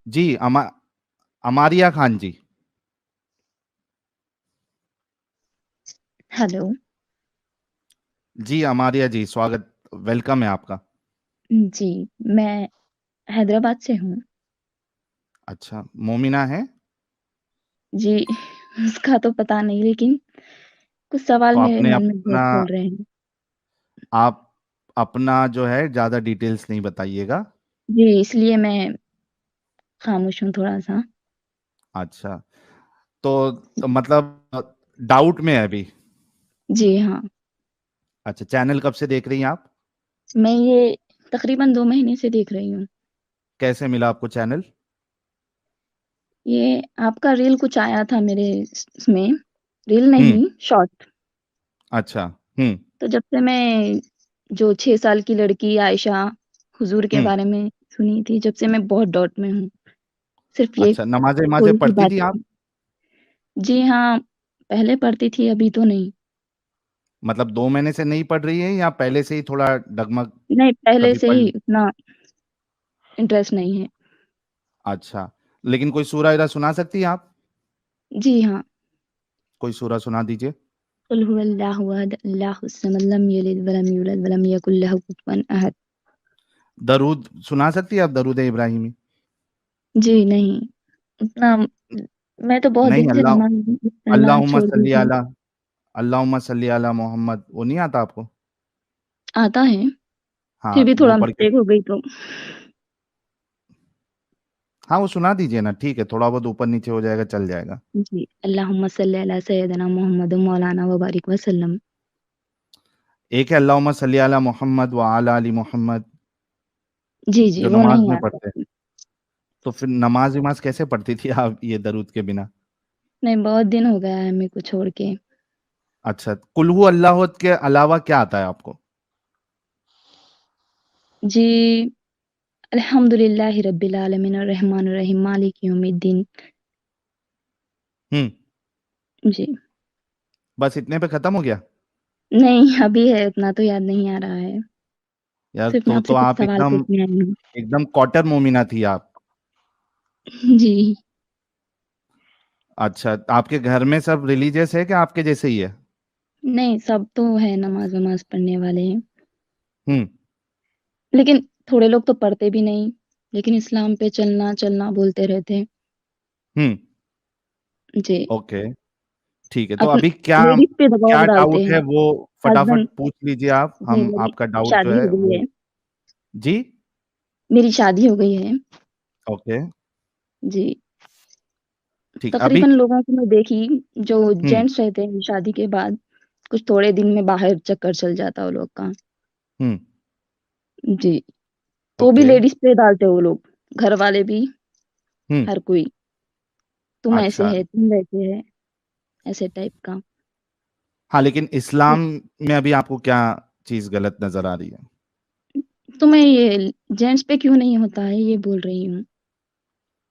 जी, अमारिया खान जी। Hello. जी, अमारिया जी, स्वागत, welcome है आपका। जी, मैं हैदराबाद से हूँ। अच्छा, मोमिना हैं? जी, उसका तो पता नहीं लेकिन कुछ सवाल तो मेरे आपने मन में बहुत अपना चल रहे हैं। आप अपना जो है ज़्यादा डिटेल्स नहीं बताइएगा। जी, इसलिए मैं खामोश हूँ थोड़ा-सा। अच्छा, तो मतलब डाउट में है अभी। जी हाँ, अच्छा, चैनल कब से देख रही हैं आप? मैं ये तकरीबन 2 महीने से देख रही हूँ। कैसे मिला आपको चैनल? ये आपका रील कुछ आया था मेरे इसमें, रील हुँ, नहीं शॉर्ट। अच्छा, हुँ, तो जब से मैं जो 6 साल की लड़की आयशा हुज़ूर के हुँ। बारे में सुनी थी, जब से मैं बहुत डाउट में हूँ। सिर्फ़ ये अच्छा, नमाज़ें-वमाज़ें थोड़ी-सी पढ़ती थी आप? बातें। जी हाँ, पहले पढ़ती थी, अभी तो नहीं। मतलब 2 महीने से नहीं पढ़ रही हैं या पहले से ही थोड़ा डगमग नहीं, पहले कभी से पढ़ ही उतना इंटरेस्ट नहीं है। अच्छा, लेकिन कोई सूरा-वूरा सुना सकती हैं आप? जी हाँ। कोई सूरा सुना दीजिए। कुल हुवल्लाहु अहद, अल्लाहुस समद, लम यलिद वलम यूलद वलम यकुल लहू कुफुवन अहद। दरूद सुना सकती हैं आप दरूद-ए-इब्राहिमी? जी नहीं, उतना मैं तो बहुत नहीं, दिन से नमाज़ पढ़ना अल्लाहुम्मा छोड़ दी सल्ली थी। अला अल्लाहुम्मा सल्ली अला मोहम्मद वो नहीं आता आपको? आता है, फिर हाँ, भी वो थोड़ा पढ़ के मिस्टेक हो गई तो। हाँ, वो सुना दीजिए ना, ठीक है, थोड़ा बहुत ऊपर-नीचे हो जाएगा, चल जाएगा। जी, अल्लाहुम्मा सल्ली अला सय्यदना मुहम्मद मौलाना व बारिक वसल्लम। एक है अल्लाहुम्मा सल्ली अला मोहम्मद व अला आलि मोहम्मद जी, जी, जो वो नमाज़ नहीं में आता। पढ़ते हैं। तो फिर नमाज़-वमाज़ कैसे पढ़ती थी आप ये दरूद के बिना? नहीं, बहुत दिन हो गया है मेरे को छोड़ के। अच्छा, कुल हू अल्लाह के अलावा क्या आता है आपको? जी, अल्हम्दुलिल्लाहि रब्बिल आलमीन अर्रहमानिर रहीम मालिक यौमिद्दीन। हुँ, जी। बस इतने पे खत्म हो गया? नहीं, अभी है, उतना तो याद नहीं आ रहा है। यार सिर्फ़ मैं तो आपसे कुछ आप सवाल एकदम पूछने आई हूँ। एकदम कॉटर मोमिना थी आप। जी। अच्छा, आपके घर में सब रिलीजियस है क्या आपके जैसे ही है? नहीं, सब तो है नमाज़-वमाज़ पढ़ने वाले हैं। हुँ, लेकिन थोड़े लोग तो पढ़ते भी नहीं, लेकिन इस्लाम पे चलना-चलना बोलते रहते हैं। हुँ, जी। ओके, ठीक है। तो अपन अभी क्या लेडीज़ पे दबाव क्या डालते डाउट है हैं। वो फटाफट हस्बैंड पूछ लीजिए आप, जी, हम मेरी आपका डाउट जो शादी है हो गई वो है। जी? मेरी शादी हो गई है। ओके, जी। ठीक। अभी तकरीबन लोगों को मैं देखी, जो हुँ, जेंट्स रहते हैं शादी के बाद, कुछ थोड़े दिन में बाहर चक्कर चल जाता है वो लोग का। हुँ, जी। तो भी ओके, लेडीज़ पे डालते हैं वो लोग, घर वाले भी, हुँ, हर कोई। तुम ऐसे अच्छा। है, तुम वैसे है, ऐसे टाइप का। हाँ, लेकिन इस्लाम में अभी आपको क्या चीज़ गलत नज़र आ रही है? तो मैं ये जेंट्स पे क्यों नहीं होता है ये बोल रही हूँ।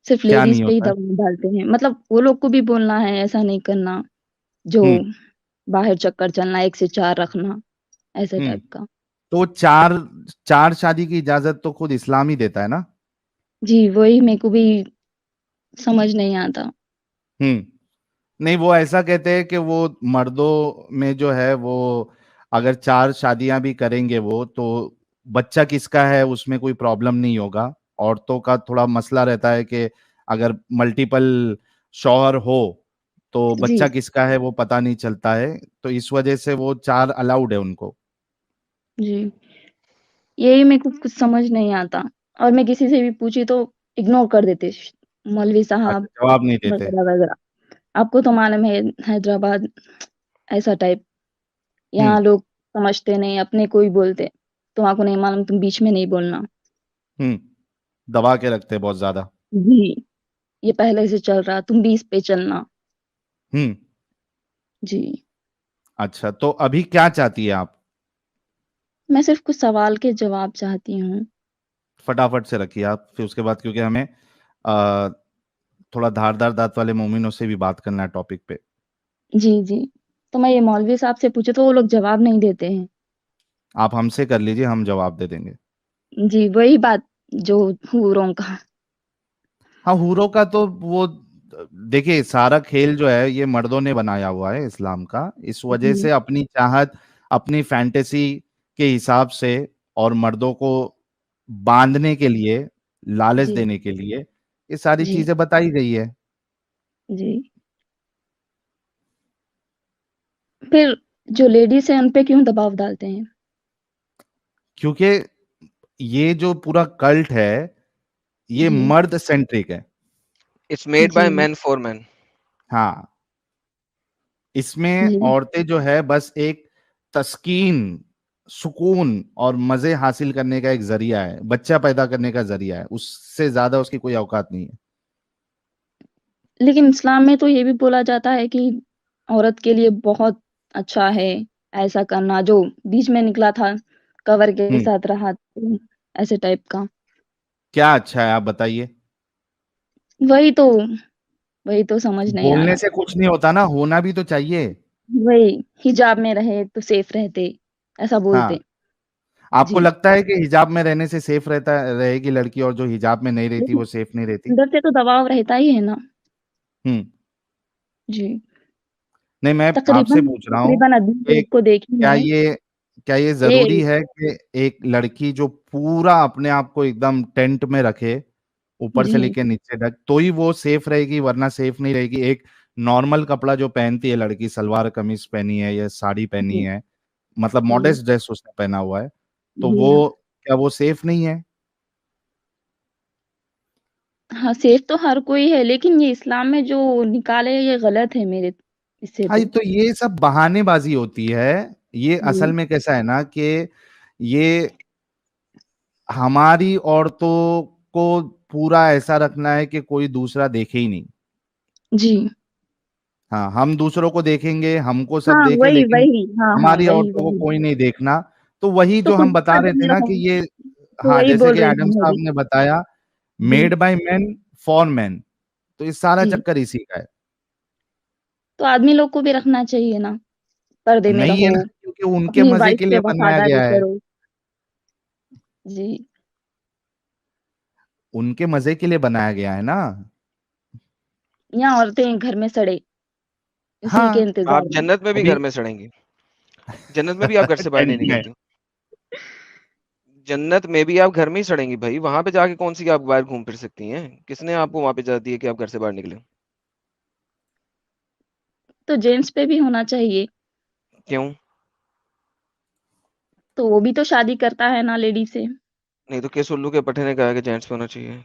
सिर्फ़ क्या लेडीज़ नहीं पे ही होता है? दबाव डालते हैं। मतलब वो लोग को भी बोलना है ऐसा नहीं करना, जो हुँ, बाहर चक्कर चलना, 1 से 4 रखना, ऐसे हुँ, टाइप का। तो 4 शादी की इजाज़त तो खुद इस्लाम ही देता है ना? जी, वही मेरे को भी समझ नहीं आता। हुँ। नहीं, वो ऐसा कहते हैं कि वो मर्दों में जो है वो अगर 4 शादियाँ भी करेंगे वो तो बच्चा किसका है उसमें कोई प्रॉब्लम नहीं होगा। औरतों का थोड़ा मसला रहता है कि अगर मल्टीपल शौहर हो, तो बच्चा जी, किसका है वो पता नहीं चलता है। तो इस वजह से वो 4 अलाउड है उनको। जी। यही मेरे को कुछ समझ नहीं आता और मैं किसी से भी पूछी तो इग्नोर कर देते मौलवी अच्छा, साहब जवाब नहीं देते। वगैरह-वगैरह। आपको तो मालूम है हैदराबाद ऐसा टाइप, हुँ, यहाँ लोग समझते नहीं, अपने को ही बोलते। तुम्हाको नहीं मालूम, तुम बीच में नहीं बोलना। हुँ। दबा के रखते हैं बहुत ज़्यादा। जी, ये पहले से चल रहा, तुम भी इस पे चलना। हुँ, जी, अच्छा तो अभी क्या चाहती हैं आप? मैं सिर्फ़ कुछ सवाल के जवाब चाहती हूँ। फटाफट से रखिए आप, फिर उसके बाद क्योंकि हमें अ, थोड़ा धारदार दाँत वाले मोमिनों से भी बात करना है टॉपिक पे। जी, जी। तो मैं ये मौलवी साहब से पूछी तो वो लोग जवाब नहीं देते हैं। आप हमसे कर लीजिए, हम जवाब दे देंगे। जी, वही बात जो हूरों का। हाँ, हूरों का तो वो देखिए, सारा खेल जो है ये मर्दों ने बनाया हुआ है इस्लाम का, इस वजह जी, से अपनी चाहत, अपनी फैंटेसी के हिसाब से, और मर्दों को बांधने के लिए, लालच जी, देने के लिए ये सारी जी, चीजें बताई गई है। जी। फिर जो लेडीज़ हैं उन पे क्यों दबाव डालते हैं? क्योंकि ये जो पूरा कल्ट है, ये जी, मर्द सेंट्रिक है। इट्स मेड बाय जी, मैन फॉर मैन। हाँ, इसमें जी, औरतें जो है बस एक तस्कीन, सुकून और मजे हासिल करने का एक जरिया है, बच्चा पैदा करने का जरिया है, उससे ज्यादा उसकी कोई औकात नहीं है। लेकिन इस्लाम में तो ये भी बोला जाता है कि औरत के लिए बहुत अच्छा है ऐसा करना, जो बीच में निकला था, कवर के हम्म। साथ रहा, ऐसे टाइप का। क्या अच्छा है, आप बताइए। वही तो वही तो समझ नहीं आ बोलने रहा। से कुछ नहीं होता ना, होना भी तो चाहिए। वही, हिजाब में रहे तो सेफ रहते, ऐसा हाँ, बोलते। आपको जी, लगता है कि हिजाब में रहने से सेफ रहता रहेगी लड़की, और जो हिजाब में नहीं रहती लेकिन वो सेफ नहीं रहती? अंदर से तो दबाव रहता ही है ना। हम्म। जी, नहीं, मैं आपसे तकरीबन पूछ रहा हूँ तकरीबन आदमी कि लोग को देखी क्या है। ये क्या ये जरूरी ये है कि एक लड़की जो पूरा अपने आप को एकदम टेंट में रखे, ऊपर से जी, लेके नीचे तक, तो ही वो सेफ रहेगी, वरना सेफ नहीं रहेगी? एक नॉर्मल कपड़ा जो पहनती है लड़की, सलवार कमीज पहनी है या साड़ी पहनी जी, है, मतलब जी, मॉडेस्ट ड्रेस उसने पहना हुआ है, तो जी हाँ। वो क्या वो सेफ नहीं है? हाँ, सेफ तो हर कोई है, लेकिन ये इस्लाम में जो निकाले हैं ये गलत है मेरे इससे हाँ, तो। तो ये सब बहानेबाजी होती है। ये असल जी, में कैसा है ना कि ये हमारी औरतों को पूरा ऐसा रखना है कि कोई दूसरा देखे ही नहीं। जी। हाँ, हम दूसरों को देखेंगे, हमको सब हाँ, देखे, वही, लेकिन वही। हाँ, हाँ, हमारी वही, औरतों को वही। कोई नहीं देखना। तो वही तो जो खुद हम बता रहे आदत थे में ना रहो, कि ये, तो हाँ, वही जैसे बोल कि रही एडम हूँ मैं साहब भी। ने बताया, जी, made by men for men, तो ये सारा जी। चक्कर इसी का है। तो आदमी लोग को भी रखना चाहिए ना, पर्दे में नहीं है रहो, ना, क्योंकि उनके अपनी मजे वाइफ के पे लिए बनाया वफादारी गया है। करो। जी, उनके मजे के लिए बनाया गया है ना। यहाँ औरतें घर में सड़े, इसी के हाँ। इंतज़ार आप में। जन्नत में भी अभी घर में सड़ेंगी। जन्नत में भी आप घर से बाहर नहीं टेंट में। निकलती। जन्नत में भी आप घर में ही सड़ेंगी भाई, वहां पे जाके कौन सी आप बाहर घूम फिर सकती हैं? किसने आपको वहां पे इजाजत दी है कि आप घर से बाहर निकले? तो जेंट्स पे भी होना चाहिए, क्यों? तो वो भी तो शादी करता है ना लेडी से। नहीं तो किस उल्लू के पट्टे ने कहा कि जेंट्स पे होना चाहिए?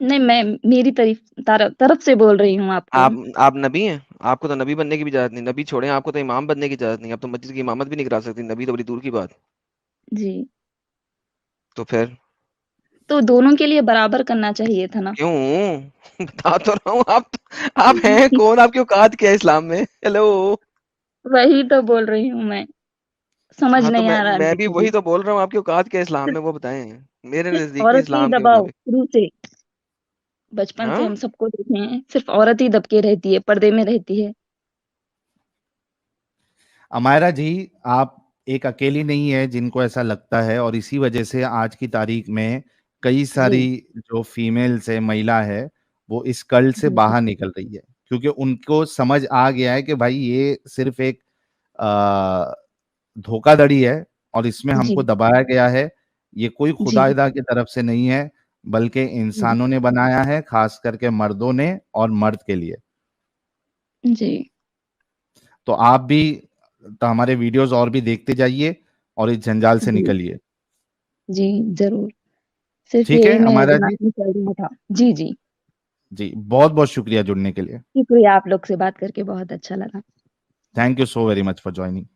नहीं, मैं मेरी तरफ से बोल रही हूँ आपको। आप नबी हैं? आपको तो नबी बनने की भी इजाजत नहीं, नबी छोड़े, आपको तो इमाम बनने की इजाजत नहीं, आप तो मस्जिद की इमामत भी नहीं करा सकती, नबी तो बड़ी दूर की बात। जी, तो फिर तो दोनों के लिए बराबर करना चाहिए था ना। क्यों? बता तो रहा हूँ, आप हैं कौन? आपकी औकात क्या है इस्लाम में? हेलो। वही तो बोल रही हूँ मैं, समझ हाँ, तो नहीं मैं आ रहा मैं भी मुझे भी। वही तो बोल रहा हूँ, आपकी औकात क्या है इस्लाम सिर्फ में, वो बताएं। मेरे सिर्फ नजदीक भी औरत ही इस्लाम के दबाव मुताबिक। शुरू से, बचपन से हाँ। हम सबको देखे हैं, सिर्फ औरत ही दबके रहती है, पर्दे में रहती है। अमायरा जी, आप एक अकेली नहीं है जिनको ऐसा लगता है, और इसी वजह से आज की तारीख में कई जी, सारी जो फीमेल्स है, महिला है, वो इस कल्ट से जी, बाहर निकल रही है, क्योंकि उनको समझ आ गया है कि भाई ये सिर्फ एक अ, धोखाधड़ी है, और इसमें हमको जी, दबाया गया है। ये कोई जी, खुदाइदा की तरफ से नहीं है, बल्कि जी, इंसानों ने बनाया है, खास करके मर्दों ने, और मर्द के लिए। जी, तो आप भी तो हमारे वीडियोस और भी देखते जाइए, और इस जंजाल से जी, निकलिए। जी, ज़रूर। सिर्फ ठीक है यही मेरे हमारा दिमाग जी। में चल रहा था। जी, जी। जी, बहुत बहुत शुक्रिया जुड़ने के लिए। शुक्रिया, आप लोग से बात करके बहुत अच्छा लगा। Thank you so very much for joining.